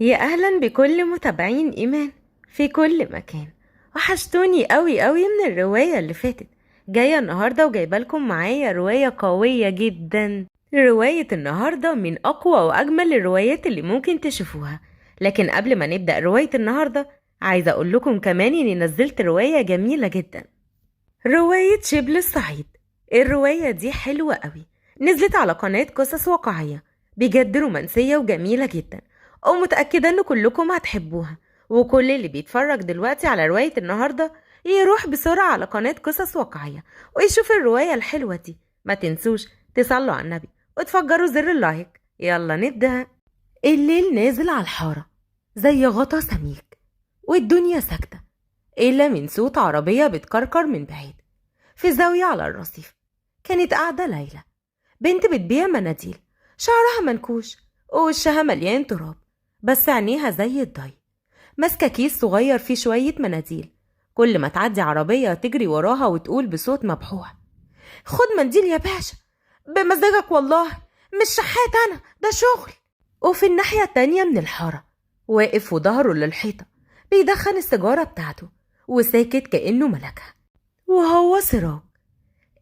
يا أهلا بكل متابعين إيمان في كل مكان. وحشتوني قوي قوي من الرواية اللي فاتت. جاية النهاردة وجايبالكم معايا رواية قوية جدا. رواية النهاردة من أقوى وأجمل الروايات اللي ممكن تشوفوها. لكن قبل ما نبدأ رواية النهاردة عايزة أقول لكم كمان إني نزلت رواية جميلة جدا، رواية شبل الصعيد. الرواية دي حلوة قوي، نزلت على قناة قصص واقعية، بجد رومانسية وجميلة جدا، ومتأكدة ان كلكم هتحبوها. وكل اللي بيتفرج دلوقتي على رواية النهاردة يروح بسرعة على قناة قصص واقعية ويشوف الرواية الحلوة دي. ما تنسوش تصلوا على النبي وتفجروا زر اللايك. يلا نبدأ. الليل نازل على الحارة زي غطا سميك، والدنيا ساكتة إلا من صوت عربية بتكركر من بعيد. في زاوية على الرصيف كانت قاعدة ليلى، بنت بتبيع مناديل، شعرها منكوش ووشها مليان تراب، بس عينيها زي الضي، ماسكة كيس صغير فيه شوية مناديل. كل ما تعدي عربية تجري وراها وتقول بصوت مبحوح: خد منديل يا باشا، بمزاجك والله، مش شحات أنا، ده شغل. وفي الناحية التانية من الحارة واقف وظهره للحيطة بيدخن السيجارة بتاعته وساكت كأنه ملكها، وهو سراج.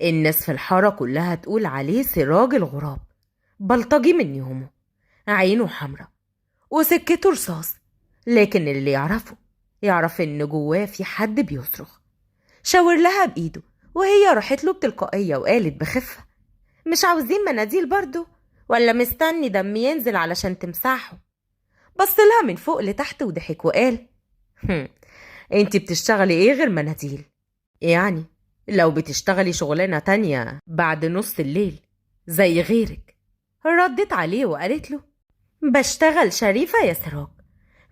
الناس في الحارة كلها تقول عليه سراج الغراب، بلطجي من يومه، عينه حمرا وسكته رصاص، لكن اللي يعرف ان جواه في حد بيصرخ. شاور لها بإيده وهي راحت له بتلقائية وقالت بخفة: مش عاوزين مناديل برضو، ولا مستني دم ينزل علشان تمسحه؟ بص لها من فوق لتحت وضحك وقال: انتي بتشتغلي ايه غير مناديل؟ يعني لو بتشتغلي شغلانة تانية بعد نص الليل زي غيرك. ردت عليه وقالت له: بشتغل شريفة يا سراج،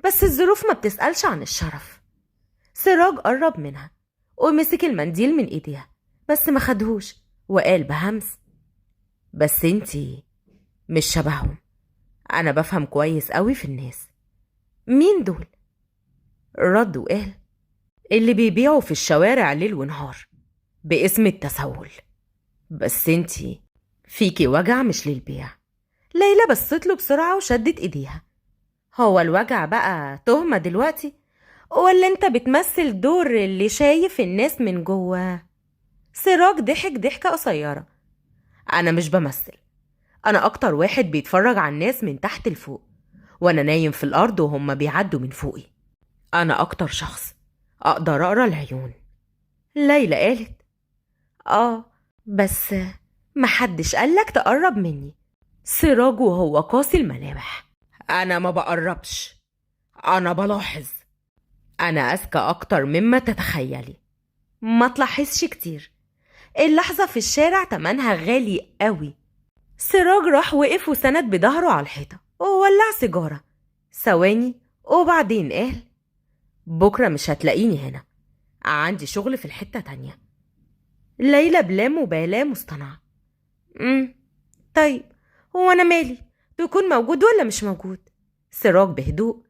بس الظروف ما بتسألش عن الشرف. سراج قرب منها ومسك المنديل من ايديها، بس ما خدهوش وقال بهمس: بس انتي مش شبههم، انا بفهم كويس قوي في الناس. مين دول؟ رد وقال: اللي بيبيعوا في الشوارع ليل ونهار باسم التسول. بس انتي فيكي وجع مش للبيع. ليلى بصت له بسرعة وشدت ايديها. هو الوجع بقى تهمة دلوقتي، ولا انت بتمثل دور اللي شايف الناس من جوه؟ سراج ضحك ضحكة قصيرة: انا مش بمثل، انا اكتر واحد بيتفرج على الناس من تحت لفوق، وانا نايم في الارض وهم بيعدوا من فوقي. انا اكتر شخص اقدر اقرا العيون. ليلى قالت: اه، بس محدش قالك تقرب مني. سراج وهو قاسي الملامح: انا ما بقربش، انا بلاحظ، انا اذكى اكتر مما تتخيلي. ما تلاحظش كتير، اللحظة في الشارع تمنها غالي قوي. سراج راح وقف وسند بظهره على الحيطة وولع سيجارة ثواني وبعدين قال: بكرة مش هتلاقيني هنا، عندي شغل في الحتة تانية. ليلى بلا مبالاة مصطنعة: طيب، هو أنا مالي تكون موجود ولا مش موجود؟ سراج بهدوء: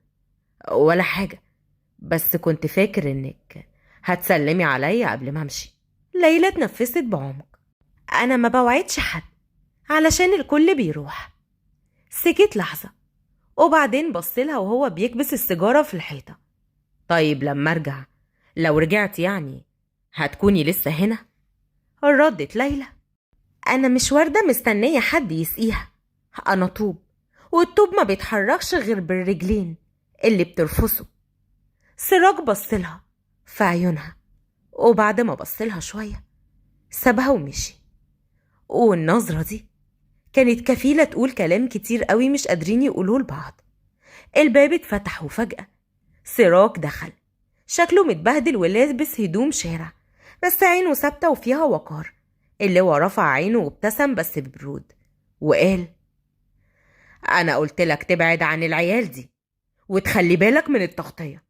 ولا حاجة، بس كنت فاكر إنك هتسلمي عليا قبل ما أمشي. ليلى اتنفست بعمق: أنا ما بوعدش حد علشان الكل بيروح. سكت لحظة وبعدين بصلها وهو بيكبس السيجارة في الحيطة: طيب لما أرجع، لو رجعت يعني هتكوني لسه هنا؟ ردت ليلى: أنا مش وردة مستنية حد يسقيها، أنا طوب، والطوب ما بيتحركش غير بالرجلين اللي بترفصه. سراج بصلها في عيونها، وبعد ما بصلها شوية سابها ومشي. والنظرة دي كانت كفيلة تقول كلام كتير قوي مش قادرين يقولوه لبعض. الباب اتفتح وفجأة سراج دخل، شكله متبهدل ولابس هدوم شارع، بس عينه ثابتة وفيها وقار. اللواء رفع عينه وابتسم بس ببرود وقال: أنا قلتلك تبعد عن العيال دي وتخلي بالك من التغطية،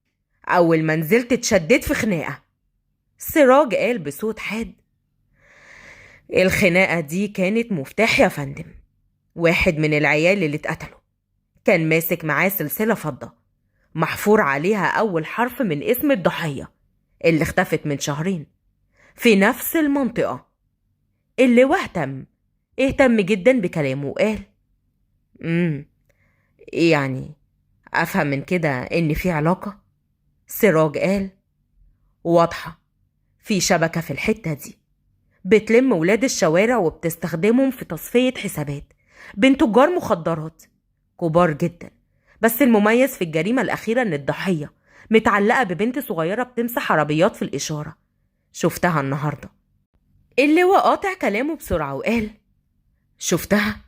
أول ما نزلت اتشدت في خناقة. سراج قال بصوت حاد: الخناقة دي كانت مفتاح يا فندم. واحد من العيال اللي اتقتلوا كان ماسك معاه سلسلة فضة محفور عليها أول حرف من اسم الضحية اللي اختفت من شهرين في نفس المنطقة. اللواء اهتم جدا بكلامه وقال: يعني أفهم من كده إن في علاقة؟ سراج قال: واضحة، في شبكة في الحتة دي بتلم ولاد الشوارع وبتستخدمهم في تصفية حسابات بين تجار مخدرات كبار جدا. بس المميز في الجريمة الأخيرة إن الضحية متعلقة ببنت صغيرة بتمسح عربيات في الإشارة، شفتها النهاردة. اللواء قاطع كلامه بسرعة وقال: شفتها؟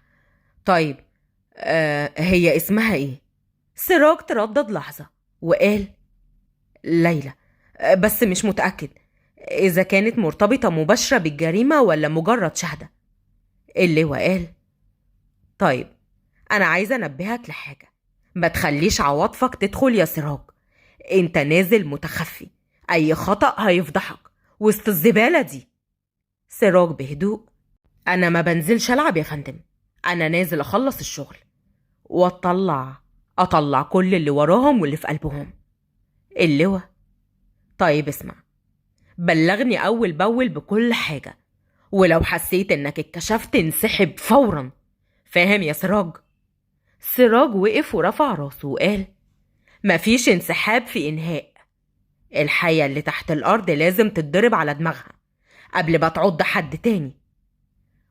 طيب هي اسمها ايه؟ سراج تردد لحظة وقال: ليلى، بس مش متأكد إذا كانت مرتبطة مباشرة بالجريمة ولا مجرد شهدة. اللواء قال: طيب أنا عايزة أنبهك لحاجة، ما تخليش عواطفك تدخل يا سراج، أنت نازل متخفي، أي خطأ هيفضحك وسط الزبالة دي. سراج بهدوء: أنا ما بنزلش ألعب يا فندم، أنا نازل أخلص الشغل أطلع كل اللي وراهم واللي في قلبهم. اللواء: طيب اسمع، بلغني أول بأول بكل حاجة، ولو حسيت إنك اتكشفت انسحب فورا، فاهم يا سراج؟ سراج وقف ورفع راسه وقال: مفيش انسحاب في إنهاء، الحية اللي تحت الأرض لازم تتضرب على دماغها قبل ما تعض حد تاني.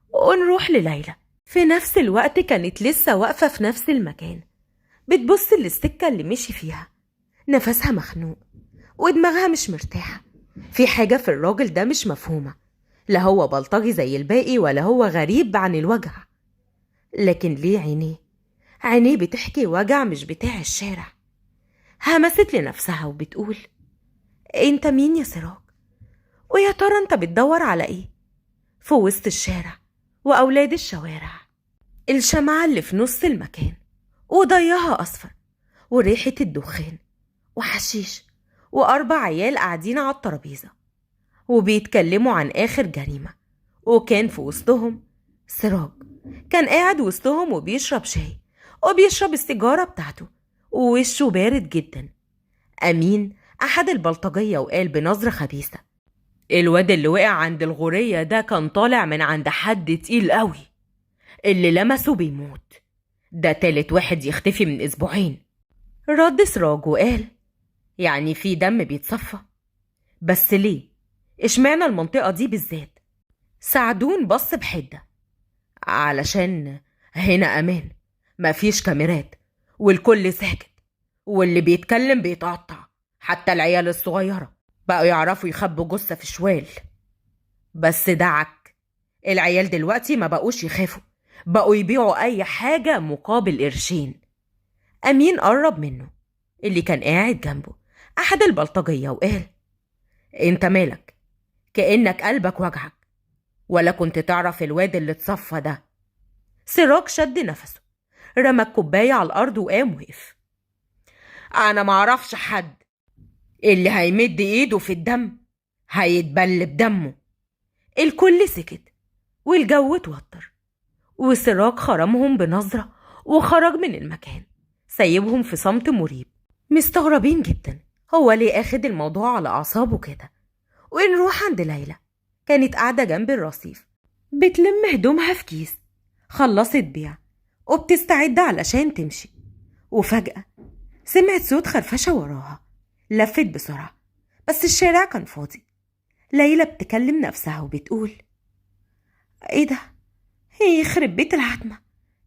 ونروح لليلى. في نفس الوقت كانت لسه واقفة في نفس المكان، بتبص للسكة اللي مشي فيها، نفسها مخنوق ودماغها مش مرتاحة. في حاجة في الراجل ده مش مفهومة، لا هو بلطجي زي الباقي ولا هو غريب عن الوجع، لكن ليه عينيه بتحكي وجع مش بتاع الشارع. همست لنفسها وبتقول: انت مين يا سراج؟ ويا ترى انت بتدور على ايه في وسط الشارع واولاد الشوارع؟ الشمعة اللي في نص المكان وضيها اصفر وريحة الدخان وحشيش واربع عيال قاعدين على الترابيزة وبيتكلموا عن اخر جريمة، وكان في وسطهم سراج. كان قاعد وسطهم وبيشرب شاي وبيشرب السيجارة بتاعته ووشه بارد جدا. أمين أحد البلطجية وقال بنظرة خبيثة: الواد اللي وقع عند الغورية ده كان طالع من عند حد تقيل قوي، اللي لمسه بيموت، ده تالت واحد يختفي من أسبوعين. رد سراج وقال: يعني في دم بيتصفى؟ بس ليه؟ اشمعنى المنطقة دي بالذات؟ سعدون بص بحدة: علشان هنا أمان، مفيش كاميرات والكل ساكت، واللي بيتكلم بيتقطع، حتى العيال الصغيرة بقوا يعرفوا يخبوا جثة في شوال. بس دعك، العيال دلوقتي ما بقوش يخافوا، بقوا يبيعوا أي حاجة مقابل قرشين. أمين قرب منه اللي كان قاعد جنبه أحد البلطجية وقال: انت مالك؟ كأنك قلبك وجعك، ولا كنت تعرف الواد اللي اتصفى ده؟ سراج شد نفسه، رمى الكوباية على الأرض وقام وقف: أنا معرفش حد، اللي هيمد إيده في الدم هيتبل بدمه. الكل سكت والجو اتوتر، وسراج خرمهم بنظرة وخرج من المكان، سايبهم في صمت مريب مستغربين جدا هو ليه اخد الموضوع على أعصابه كده. ونروح عند ليلى، كانت قاعدة جنب الرصيف بتلم هدومها في كيس، خلصت بيع وبتستعد علشان تمشي، وفجأة سمعت صوت خرفشة وراها. لفت بسرعة بس الشارع كان فاضي. ليلى بتكلم نفسها وبتقول: ايه ده؟ هي يخرب بيت العتمة،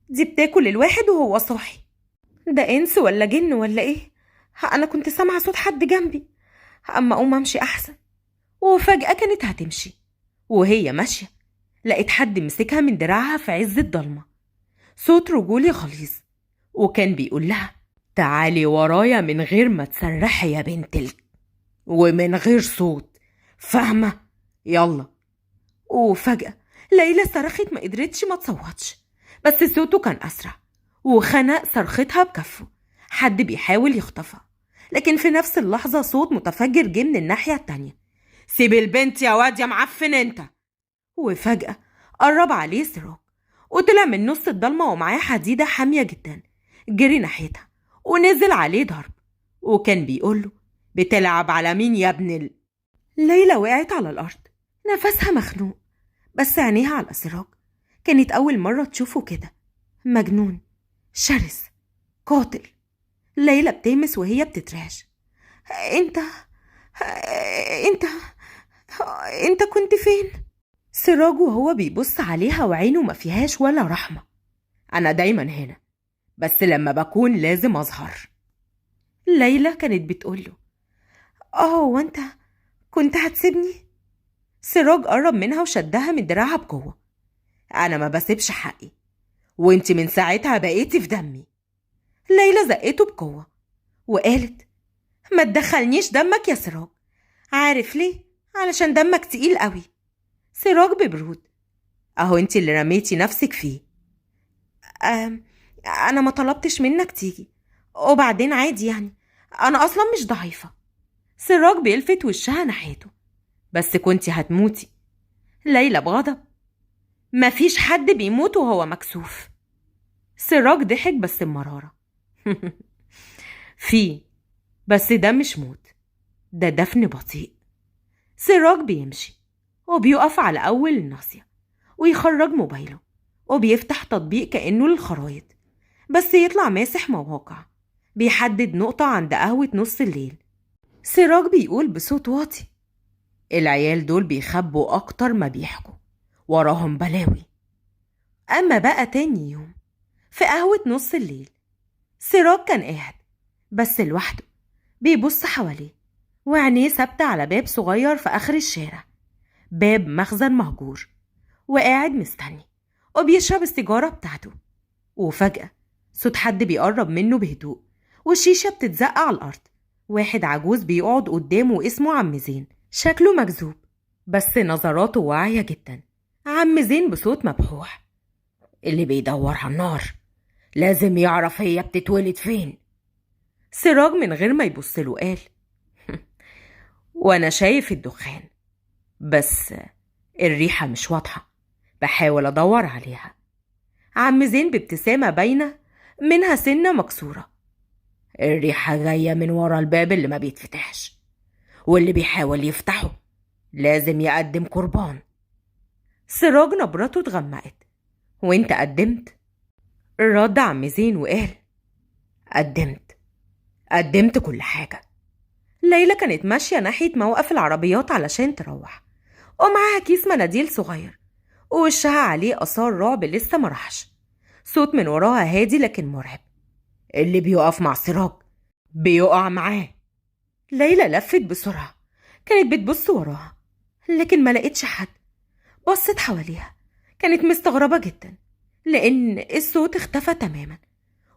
دي بتاكل الواحد وهو صاحي، ده انس ولا جن ولا ايه؟ انا كنت سامعة صوت حد جنبي، اما اقوم امشي احسن. وفجأة كانت هتمشي، وهي ماشية لقيت حد مسكها من دراعها في عز الضلمة، صوت رجولي غليظ، وكان بيقول لها: تعالي ورايا من غير ما تسرحي يا بنت ومن غير صوت، فاهمة؟ يلا. وفجأة ليلى صرخت، ما قدرتش ما تصوتش، بس صوته كان أسرع وخنق صرختها بكفه، حد بيحاول يخطفها. لكن في نفس اللحظة صوت متفجر جه من الناحية التانية: سيب البنت يا واد يا معفن انت. وفجأة قرب عليه سراج وطلع من نص الضلمة ومعاه حديدة حامية جدا، جري ناحيتها ونزل عليه ضرب، وكان بيقوله: بتلعب على مين يا ابن ليلى وقعت على الأرض، نفسها مخنوق، بس عينيها على سراج. كانت أول مرة تشوفه كده، مجنون شرس قاتل. ليلى بتهمس وهي بتترعش. انت انت انت كنت فين؟ سراج وهو بيبص عليها وعينه ما فيهاش ولا رحمة. أنا دايما هنا، بس لما بكون لازم أظهر. ليلى كانت بتقوله وانت كنت هتسيبني؟ سراج قرب منها وشدها من دراعها بقوة. أنا ما بسيبش حقي، وانت من ساعتها بقيتي في دمي. ليلى زقته بقوة وقالت ما تدخلنيش دمك يا سراج. عارف ليه؟ علشان دمك تقيل قوي. سراج ببرود اهو انت اللي رميتي نفسك فيه. انا ما طلبتش منك تيجي، وبعدين عادي يعني، انا اصلا مش ضعيفة. سراج بيلفت وشها ناحيته. بس كنتي هتموتي. ليلى بغضب مفيش حد بيموت وهو مكسوف. سراج ضحك بس بمرارة. في، بس ده مش موت، ده دفن بطيء. سراج بيمشي وبيقف على أول الناصية ويخرج موبايله وبيفتح تطبيق كأنه للخرايط، بس يطلع ماسح مواقع. بيحدد نقطة عند قهوة نص الليل. سراج بيقول بصوت واطي العيال دول بيخبوا أكتر ما بيحكوا، وراهم بلاوي. أما بقى تاني يوم في قهوة نص الليل، سراج كان قاعد بس لوحده بيبص حواليه، وعينيه ثابتة على باب صغير في آخر الشارع، باب مخزن مهجور، وقاعد مستني وبيشرب السيجارة بتاعته. وفجأة صوت حد بيقرب منه بهدوء، والشيشة بتتزق على الأرض. واحد عجوز بيقعد قدامه اسمه عم زين، شكله مجذوب بس نظراته واعية جدا. عم زين بصوت مبحوح اللي بيدور على النار لازم يعرف هي بتتولد فين. سراج من غير ما يبصله قال وانا شايف الدخان، بس الريحة مش واضحة، بحاول ادور عليها. عم زين بابتسامة باينة منها سنة مكسورة. الريحة جاية من ورا الباب اللي ما بيتفتحش، واللي بيحاول يفتحه لازم يقدم قربان. سراج نبرته اتغمقت. وانت قدمت؟ رد عم زين وقال قدمت كل حاجة. ليلى كانت ماشية ناحية موقف العربيات علشان تروح، ومعاها كيس مناديل صغير ووشها عليه آثار رعب لسه مرحش. صوت من وراها هادي لكن مرعب. اللي بيقف مع سراج بيقع معاه. ليلى لفت بسرعة، كانت بتبص وراها لكن ما لقيتش حد. بصت حواليها، كانت مستغربة جدا لأن الصوت اختفى تماما.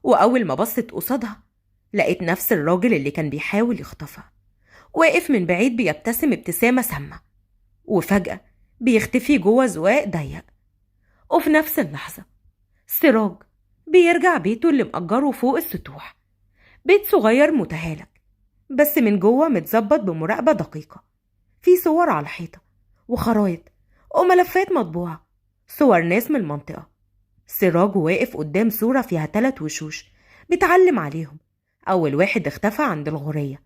وأول ما بصت قصادها لقيت نفس الراجل اللي كان بيحاول يخطفها واقف من بعيد بيبتسم ابتسامة سامة، وفجأة بيختفي جوه زواق ضيق. وفي نفس اللحظة سراج بيرجع بيته اللي مأجره فوق السطوح، بيت صغير متهالك بس من جوه متظبط بمراقبة دقيقة. في صور على الحيطة وخرايط وملفات مطبوعة، صور ناس من المنطقة. سراج واقف قدام صورة فيها 3 وشوش بيتعلم عليهم. أول واحد اختفى عند الغورية،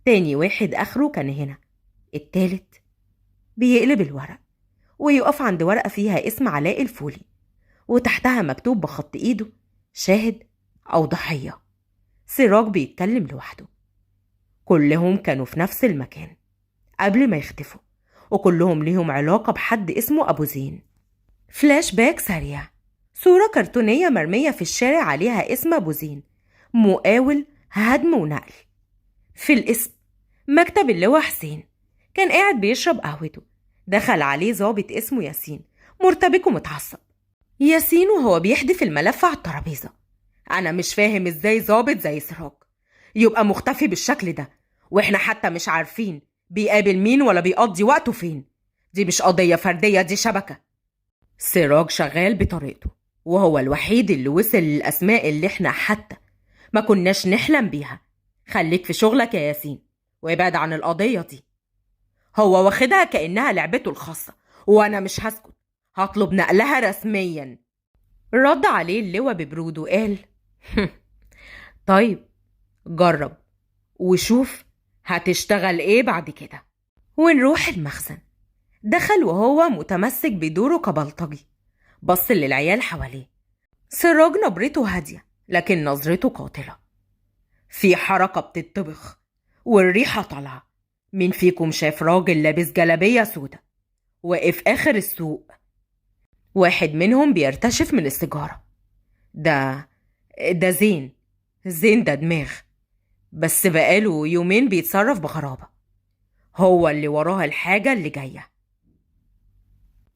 تاني واحد آخره كان هنا، التالت بيقلب الورق ويقف عند ورقة فيها اسم علاء الفولي، وتحتها مكتوب بخط إيده شاهد أو ضحية. سراج بيتكلم لوحده. كلهم كانوا في نفس المكان قبل ما يختفوا، وكلهم ليهم علاقة بحد اسمه أبو زين. فلاش باك سريع، صورة كرتونية مرمية في الشارع عليها اسم أبو زين، مقاول هدم ونقل. في الاسم مكتب اللواء حسين، كان قاعد بيشرب قهوته. دخل عليه ضابط اسمه ياسين، مرتبك ومتعصب. ياسين وهو بيحدف الملف على الترابيزة. أنا مش فاهم إزاي ضابط زي سراج يبقى مختفي بالشكل ده، وإحنا حتى مش عارفين بيقابل مين ولا بيقضي وقته فين. دي مش قضية فردية، دي شبكة. سراج شغال بطريقته، وهو الوحيد اللي وصل للأسماء اللي إحنا حتى ما كناش نحلم بيها. خليك في شغلك يا ياسين وابعد عن القضية دي. هو واخدها كأنها لعبته الخاصة، وأنا مش هسكت، هطلب نقلها رسميا. رد عليه اللواء ببرود وقال طيب جرب وشوف هتشتغل ايه بعد كده. ونروح المخزن. دخل وهو متمسك بدوره كبلطجي، بص للعيال حواليه. سراج نبرته هادية لكن نظرته قاتلة. في حركة بتطبخ والريحة طالعة. مين فيكم شاف راجل لابس جلابية سودا واقف آخر السوق؟ واحد منهم بيرتشف من السيجارة. ده زين ده دماغ، بس بقاله يومين بيتصرف بغرابة. هو اللي وراها الحاجة اللي جاية.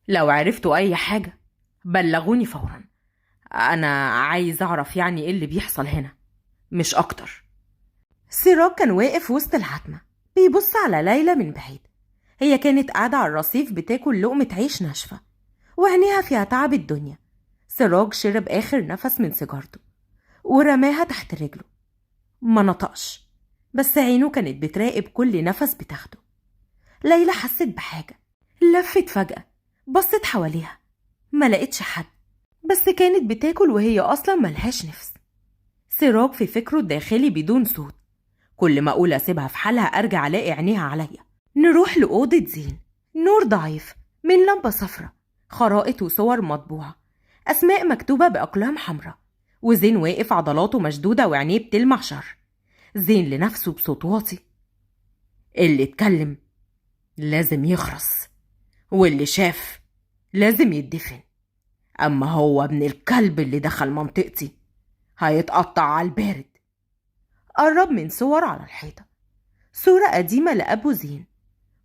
لو عرفتوا أي حاجة بلغوني فورا. أنا عايز أعرف يعني إيه اللي بيحصل هنا، مش أكتر. سراج كان واقف وسط العتمة بيبص على ليلى من بعيد. هي كانت قاعدة على الرصيف بتاكل لقمة عيش ناشفة وعينيها فيها تعب الدنيا. سراج شرب آخر نفس من سيجارته ورماها تحت رجله. ما نطقش، بس عينه كانت بتراقب كل نفس بتاخده. ليلى حست بحاجة، لفت فجأة، بصت حواليها، ما لقيتش حد، بس كانت بتاكل وهي أصلا ملهاش نفس. سراج في فكره الداخلي بدون صوت. كل ما أقول أسيبها في حالها أرجع ألاقي عينيها عليا. نروح لأوضة زين، نور ضعيف من لمبة صفرة، خرائط وصور مطبوعة، أسماء مكتوبة بأقلام حمراء، وزين واقف عضلاته مشدودة وعينيه بتلمع شر. زين لنفسه بصوت واطي: اللي اتكلم لازم يخرس، واللي شاف لازم يدفن، أما هو ابن الكلب اللي دخل منطقتي هيتقطع على البارد. قرب من صور على الحيطة، صورة قديمة لأبو زين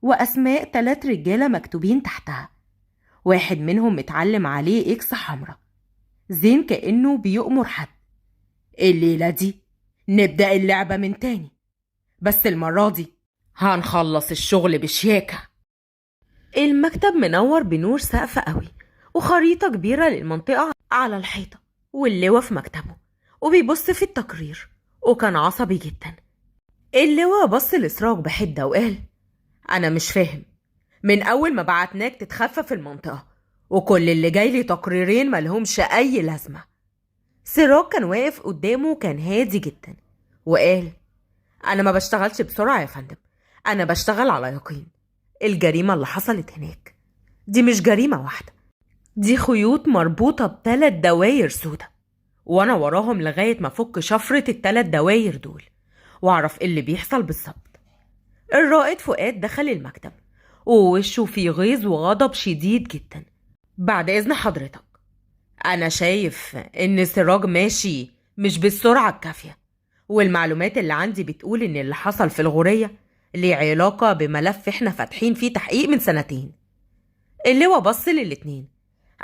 وأسماء 3 رجالة مكتوبين تحتها، واحد منهم متعلم عليه إكس حمرا. زين كأنه بيؤمر حد: الليلة دي نبدأ اللعبة من تاني، بس المرة دي هنخلص الشغل بشياكة. المكتب منور بنور سقف قوي وخريطة كبيرة للمنطقة على الحيطة، واللواء في مكتبه وبيبص في التقرير وكان عصبي جدا. اللواء بص لسراج بحدة وقال: أنا مش فاهم، من أول ما بعتناك تتخفى في المنطقة وكل اللي جاي لي تقريرين ملهمش أي لازمة. سراج كان واقف قدامه وكان هادي جدا وقال: أنا ما بشتغلش بسرعة يا فندم، أنا بشتغل على يقين. الجريمة اللي حصلت هناك دي مش جريمة واحدة، دي خيوط مربوطة ب3 دواير سودة، وأنا وراهم لغاية ما فك شفرة ال3 دواير دول وأعرف إيه اللي بيحصل بالظبط. الرائد فؤاد دخل المكتب ووشه فيه غيظ وغضب شديد جدا. بعد إذن حضرتك، أنا شايف إن سراج ماشي مش بالسرعة الكافية، والمعلومات اللي عندي بتقول إن اللي حصل في الغورية ليه علاقة بملف إحنا فاتحين فيه تحقيق من 2 سنين. اللواء بص للاتنين: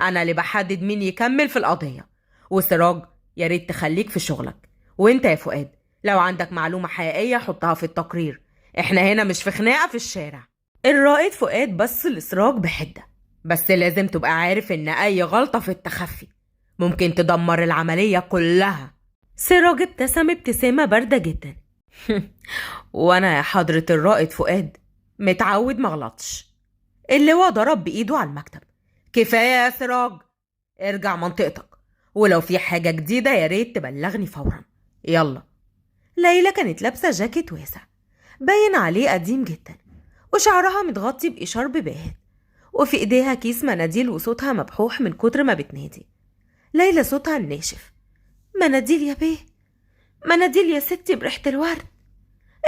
أنا اللي بحدد مين يكمل في القضية، وسراج يا ريت تخليك في شغلك، وإنت يا فؤاد لو عندك معلومة حقيقية حطها في التقرير، إحنا هنا مش في خناقة في الشارع. الرائد فؤاد بص لسراج بحدة: بس لازم تبقى عارف إن أي غلطة في التخفي ممكن تدمر العملية كلها. سراج ابتسم ابتسامة باردة جدا: وأنا يا حضرة الرائد فؤاد متعود مغلطش. اللواء ضرب بإيده على المكتب: كفاية يا سراج، ارجع منطقتك، ولو في حاجة جديدة يا ريت تبلغني فورا، يلا. ليلى كانت لابسة جاكيت واسع باين عليه قديم جدا وشعرها متغطي بإشارب باهت، وفي ايديها كيس مناديل وصوتها مبحوح من كتر ما بتنادي. ليلى صوتها الناشف: مناديل يا بيه، مناديل يا ستي بريحة الورد.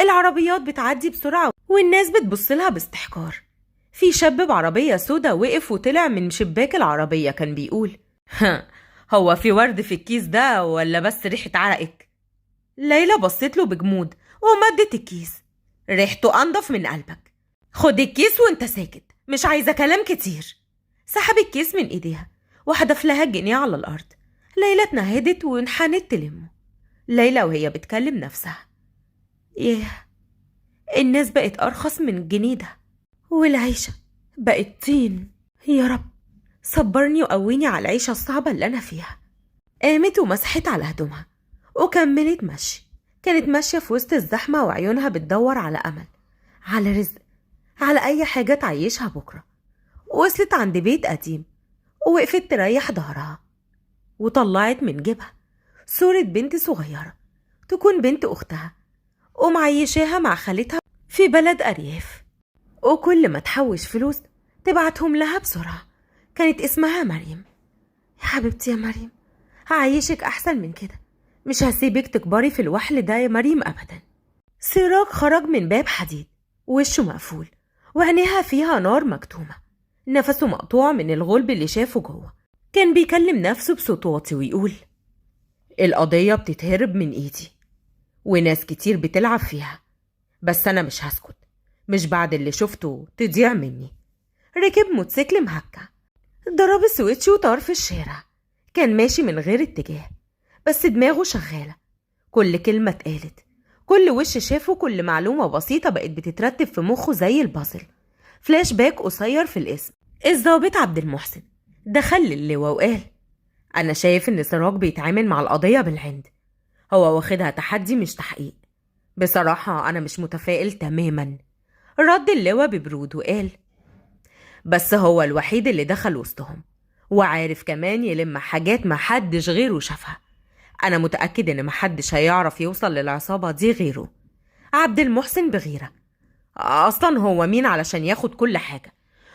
العربيات بتعدي بسرعة والناس بتبصلها باستحقار. في شاب بعربية سودا وقف وطلع من شباك العربية كان بيقول: هو في ورد في الكيس ده ولا بس ريحة عرقك؟ ليلى بصت له بجمود ومدت الكيس: ريحته أنضف من قلبك، خد الكيس وانت ساكت، مش عايزة كلام كتير. سحب الكيس من ايديها وحدف لها الجنيه على الأرض. ليلى اتنهدت وانحنت تلمه. ليلى وهي بتكلم نفسها: ياه، الناس بقت أرخص من الجنيه ده، والعيشة بقت طين. يا رب صبرني وقويني على العيشة الصعبة اللي أنا فيها. قامت ومسحت على هدومها وكملت مشي. كانت ماشية في وسط الزحمة وعيونها بتدور على أمل، على رزق، على أي حاجة تعيشها بكرة. وصلت عند بيت قديم ووقفت تريح ظهرها وطلعت من جيبها صورة بنت صغيرة تكون بنت أختها ومعيشاها مع خالتها في بلد أرياف، وكل ما تحوش فلوس تبعتهم لها بسرعة. كانت اسمها مريم. يا حبيبتي يا مريم، هعيشك أحسن من كده، مش هسيبك تكبري في الوحل ده يا مريم أبدا. سراج خرج من باب حديد، وشه مقفول وعينيها فيها نار مكتومة، نفسه مقطوع من الغلب اللي شافه جوه. كان بيكلم نفسه بصوت واطي ويقول: القضية بتتهرب من ايدي وناس كتير بتلعب فيها، بس انا مش هسكت، مش بعد اللي شفته تضيع مني. ركب موتوسيكل مهكع، ضرب السويتش وطار في الشارع. كان ماشي من غير اتجاه، بس دماغه شغالة. كل كلمة اتقالت، كل وش شافه، كل معلومة بسيطة بقت بتترتب في مخه زي البازل. فلاش باك قصير في الاسم: الضابط عبد المحسن دخل اللواء وقال: أنا شايف إن سراج بيتعامل مع القضية بالعند، هو واخدها تحدي مش تحقيق. بصراحة أنا مش متفائل تماما. رد اللواء ببرود وقال: بس هو الوحيد اللي دخل وسطهم، وعارف كمان يلم حاجات محدش غيره شافها. أنا متأكد إن محدش هيعرف يوصل للعصابة دي غيره. عبد المحسن بغيرة: أصلا هو مين علشان ياخد كل حاجة،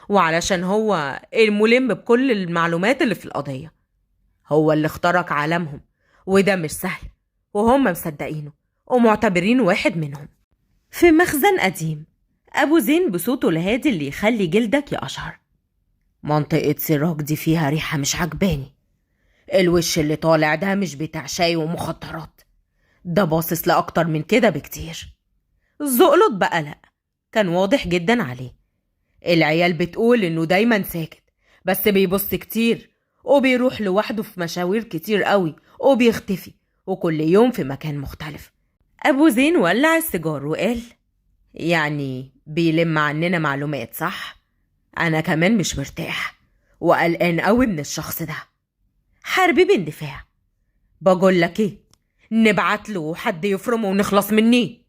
وعلشان هو الملم بكل المعلومات اللي في القضية؟ هو اللي اخترق عالمهم، وده مش سهل، وهم مصدقينه ومعتبرينه واحد منهم. في مخزن قديم، أبو زين بصوته الهادي اللي يخلي جلدك يقشعر: منطقة سراج دي فيها ريحة مش عجباني. الوش اللي طالع ده مش بتاع شاي ومخدرات، ده باصص لأكتر من كده بكتير. زقلط بقلق كان واضح جدا عليه. العيال بتقول إنه دايما ساكت، بس بيبص كتير، وبيروح لوحده في مشاوير كتير قوي، وبيختفي، وكل يوم في مكان مختلف. أبو زين ولع السيجار وقال: يعني بيلم عننا معلومات، صح؟ أنا كمان مش مرتاح وقلقان قوي من الشخص ده. حربي باندفاع: بقول لك ايه، نبعت له حد يفرمه ونخلص مني.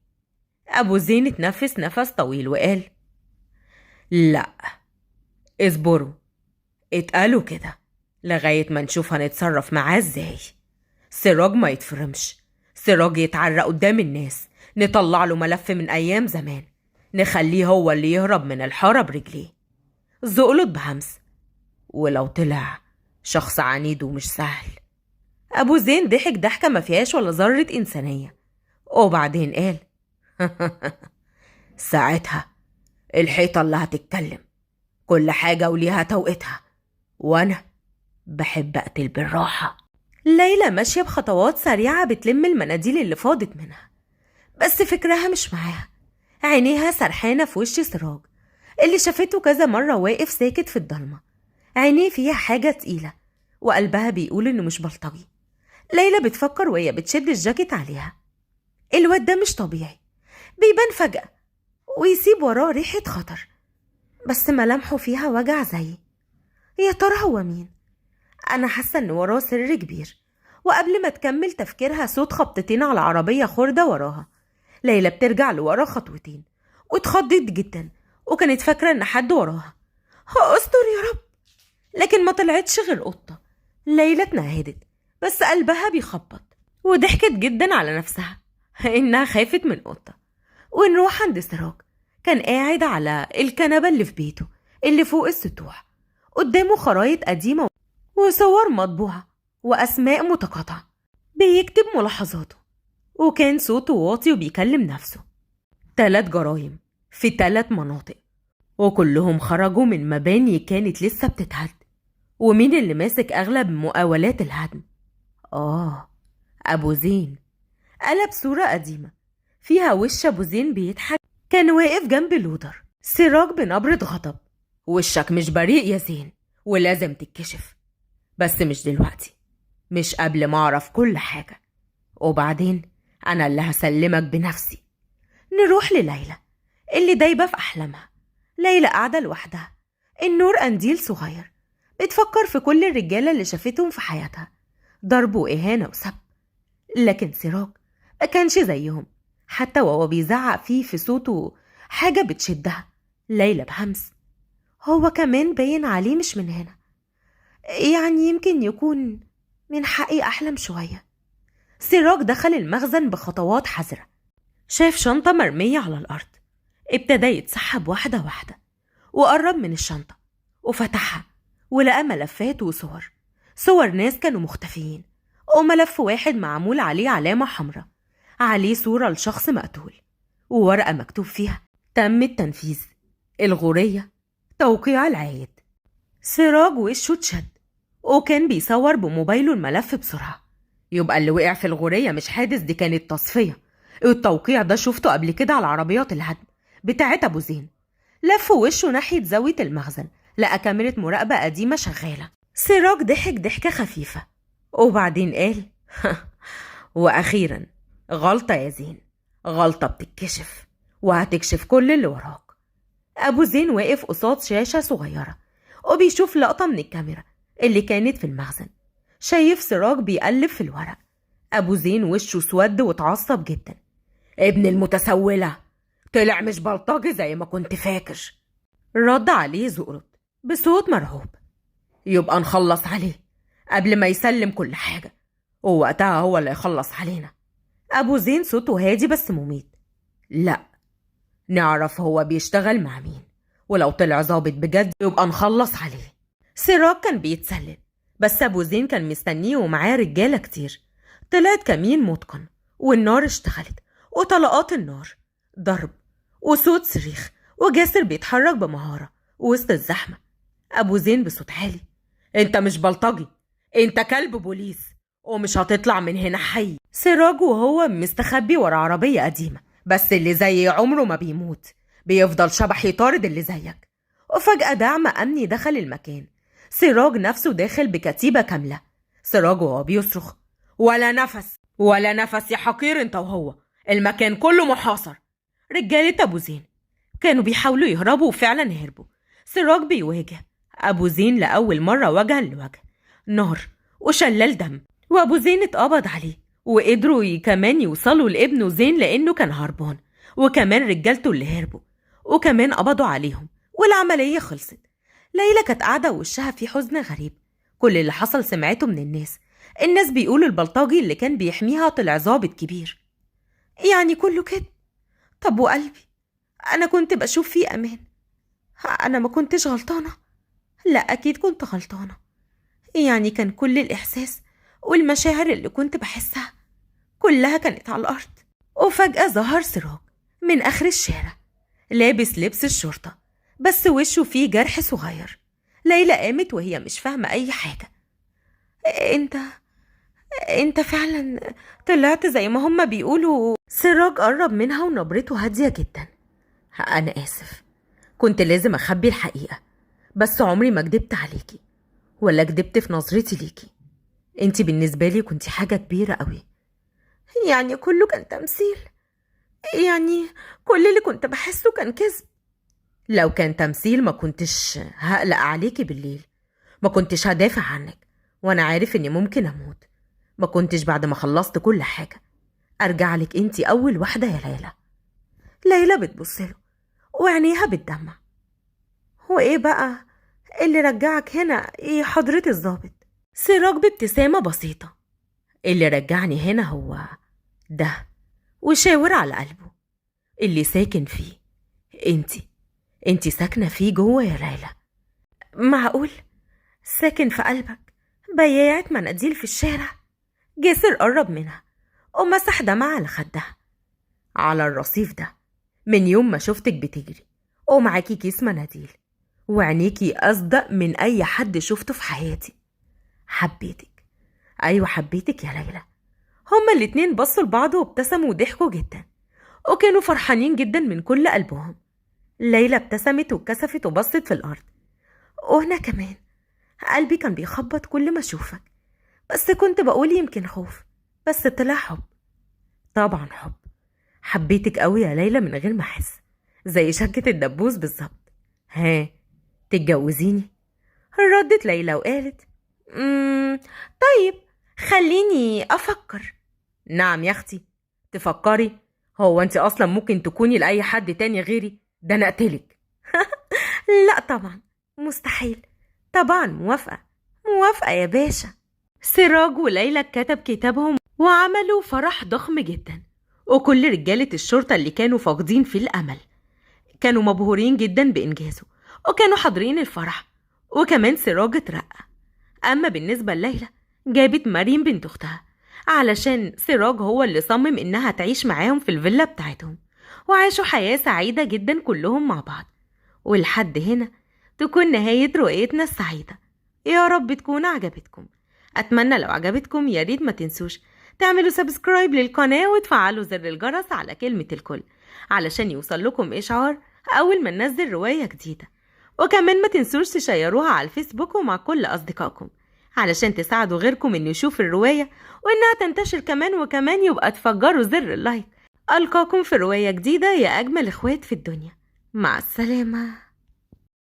أبو زين اتنفس نفس طويل وقال: لا، اصبروا، اتقالوا كده لغاية ما نشوف هنتصرف معاه ازاي. سراج ما يتفرمش، سراج يتعرق قدام الناس، نطلع له ملف من أيام زمان، نخليه هو اللي يهرب من الحارة برجليه. زقلط بهمس: ولو طلع شخص عنيد ومش سهل. أبو زين ضحك ضحكة ما فيهاش ولا ذرة إنسانية، وبعدين قال: ساعتها الحيطة اللي هتتكلم، كل حاجة وليها توقيتها، وأنا بحب أقتل بالراحة. ليلى ماشية بخطوات سريعة بتلم المناديل اللي فاضت منها، بس فكرها مش معاها. عينيها سرحانة في وش سراج اللي شافته كذا مرة واقف ساكت في الضلمة. عينيه فيها حاجة تقيلة، وقلبها بيقول إنه مش بلطجي. ليلى بتفكر وهي بتشد الجاكيت عليها: الواد ده مش طبيعي، بيبان فجأة ويسيب وراه ريحة خطر، بس ملامحه فيها وجع زيي. يا ترى هو مين؟ أنا حاسة إن وراه سر كبير. وقبل ما تكمل تفكيرها صوت خبطتين على عربية خردة وراها. ليلى بترجع لورا خطوتين واتخضت جدا، وكانت فاكرة إن حد وراها. استر يا رب! لكن ما طلعتش غير قطة. ليلى اتنهدت، بس قلبها بيخبط، وضحكت جدا على نفسها إنها خافت من قطة. ونروح عند سراج. كان قاعد على الكنبة اللي في بيته اللي فوق السطوح، قدامه خرايط قديمة وصور مطبوعة وأسماء متقاطعة، بيكتب ملاحظاته. وكان صوته واطي وبيكلم نفسه: 3 جرايم في 3 مناطق، وكلهم خرجوا من مباني كانت لسه بتتهد. ومين اللي ماسك أغلب مقاولات الهدم؟ أبو زين. قلب صورة قديمة فيها وش أبو زين بيضحك، كان واقف جنب لودر. سراج بنبرة غضب: وشك مش بريء يا زين، ولازم تتكشف، بس مش دلوقتي، مش قبل ما أعرف كل حاجة، وبعدين أنا اللي هسلمك بنفسي. نروح لليلى اللي دايبة في أحلامها. ليلى قاعدة لوحدها، النور قنديل صغير، بتفكر في كل الرجالة اللي شافتهم في حياتها، ضرب وإهانة وسب. لكن سراج ما كانش زيهم، حتى وهو بيزعق فيه في صوته حاجة بتشدها. ليلى بهمس: هو كمان باين عليه مش من هنا، يعني يمكن يكون من حقي أحلم شوية. سراج دخل المخزن بخطوات حذرة، شاف شنطة مرمية على الأرض، ابتدى يتسحب واحدة واحدة، وقرب من الشنطة وفتحها، ولقى ملفات وصور، صور ناس كانوا مختفيين، وملف واحد معمول عليه علامة حمراء عليه صورة لشخص مقتول، وورقة مكتوب فيها تم التنفيذ، الغورية، توقيع العايد. سراج وشه اتشد وكان بيصور بموبايله الملف بسرعة. يبقى اللي وقع في الغورية مش حادث، دي كانت تصفية. التوقيع ده شفته قبل كده على عربيات الهدم بتاعت أبو زين. لف وشه ناحية زاوية المخزن، لقى كاميرا مراقبة قديمة شغالة. سراج ضحك ضحكة خفيفة وبعدين قال وأخيرا غلطة يا زين، غلطة بتتكشف وهتكشف كل اللي وراك. أبو زين واقف قصاد شاشة صغيرة وبيشوف لقطة من الكاميرا اللي كانت في المخزن. شايف سراج بيقلب في الورق. أبو زين وشه سود واتعصب جدا. ابن المتسولة طلع مش بلطجي زي ما كنت فاكر، رد عليه زقرط بصوت مرعوب. يبقى نخلص عليه قبل ما يسلم كل حاجة، ووقتها هو اللي يخلص علينا. أبو زين صوته هادي بس مميت. لا، نعرف هو بيشتغل مع مين، ولو طلع ظابط بجد يبقى نخلص عليه. سراج كان بيتسلل بس أبو زين كان مستنيه ومعاه رجالة كتير. طلعت كمين متقن والنار اشتغلت وطلقات النار ضرب وصوت صريخ وجاسر بيتحرك بمهارة وسط الزحمة. أبو زين بصوت عالي. انت مش بلطجي، انت كلب بوليس ومش هتطلع من هنا حي. سراج وهو مستخبي ورا عربية قديمة، بس اللي زي عمره ما بيموت، بيفضل شبح يطارد اللي زيك. وفجأة دعم أمني دخل المكان. سراج نفسه داخل بكتيبة كاملة. سراج وهو بيصرخ ولا نفس ولا نفس يا حقير انت وهو، المكان كله محاصر. رجالة أبو زين كانوا بيحاولوا يهربوا وفعلا هربوا. سراج بيواجه أبو زين لأول مرة وجها لوجه، نار وشلال دم، وأبو زين اتقبض عليه. وقدروا كمان يوصلوا لابنه زين لأنه كان هربان، وكمان رجالته اللي هربوا وكمان قبضوا عليهم والعملية خلصت. ليلى كانت قاعدة ووشها في حزن غريب. كل اللي حصل سمعته من الناس بيقولوا البلطجي اللي كان بيحميها طلع ظابط كبير. يعني كله كده. طب وقلبي أنا كنت بشوف فيه أمان، أنا ما كنتش غلطانة؟ لا أكيد كنت غلطانة. يعني كان كل الإحساس والمشاعر اللي كنت بحسها كلها كانت على الأرض. وفجأة ظهر سراج من آخر الشارع لابس لبس الشرطة بس وشه فيه جرح صغير. ليلى قامت وهي مش فاهمة أي حاجة. انت فعلا طلعت زي ما هما بيقولوا؟ سراج قرب منها ونبرته هادية جدا. أنا آسف، كنت لازم أخبي الحقيقة، بس عمري ما كدبت عليكي ولا كدبت في نظرتي ليكي. انتي بالنسبة لي كنتي حاجة كبيرة قوي. يعني كله كان تمثيل؟ يعني كل اللي كنت بحسه كان كذب؟ لو كان تمثيل ما كنتش هقلق عليكي بالليل، ما كنتش هدافع عنك وانا عارف اني ممكن اموت، ما كنتش بعد ما خلصت كل حاجة ارجع لك انتي اول واحدة يا ليلى. ليلى بتبصله وعينيها بتدمع. هو ايه بقى اللي رجعك هنا يا حضرة الضابط؟ سراج بابتسامة بسيطة. اللي رجعني هنا هو ده، وشاور على قلبه اللي ساكن فيه. انتي ساكنة فيه جوه يا ليلى. معقول ساكن في قلبك بياعة مناديل في الشارع؟ جاسر قرب منها ومسح دمعة على خدها. على الرصيف ده من يوم ما شفتك بتجري ومعاكي كيس مناديل وعينيكي أصدق من أي حد شفته في حياتي. حبيتك، أيوة حبيتك يا ليلى. هما الاتنين بصوا لبعض وابتسموا وضحكوا جدا وكانوا فرحانين جدا من كل قلبهم. ليلى ابتسمت واتكسفت وبصت في الأرض. وأنا كمان قلبي كان بيخبط كل ما أشوفك، بس كنت بقول يمكن خوف، بس طلع حب. طبعا حب. حبيتك قوي يا ليلى من غير ما أحس، زي شكة الدبوس بالظبط. ها تتجوزيني؟ ردت ليلى وقالت طيب خليني أفكر. نعم يا أختي تفكري؟ هو أنت أصلا ممكن تكوني لأي حد تاني غيري؟ ده أنا أقتلك. لا طبعا مستحيل. طبعا موافقة يا باشا. سراج وليلى كتب كتابهم وعملوا فرح ضخم جدا، وكل رجالة الشرطة اللي كانوا فاقدين في الأمل كانوا مبهورين جدا بإنجازه وكانوا حاضرين الفرح، وكمان سراج اترقى. أما بالنسبة لليلى جابت مريم بنت أختها علشان سراج هو اللي صمم إنها تعيش معاهم في الفيلا بتاعتهم، وعاشوا حياة سعيدة جدا كلهم مع بعض. ولحد هنا تكون نهاية رؤيتنا السعيدة. يا رب تكون عجبتكم. أتمنى لو عجبتكم يا ريت ما تنسوش تعملوا سبسكرايب للقناة وتفعلوا زر الجرس على كلمة الكل علشان يوصل لكم إشعار أول ما ننزل رواية جديدة. وكمان ما تنسوش تشيروها على الفيسبوك ومع كل أصدقائكم علشان تساعدوا غيركم إنه يشوف الرواية وإنها تنتشر كمان، وكمان يبقى تفجروا زر اللايك. ألقاكم في رواية جديدة يا أجمل إخوات في الدنيا. مع السلامة.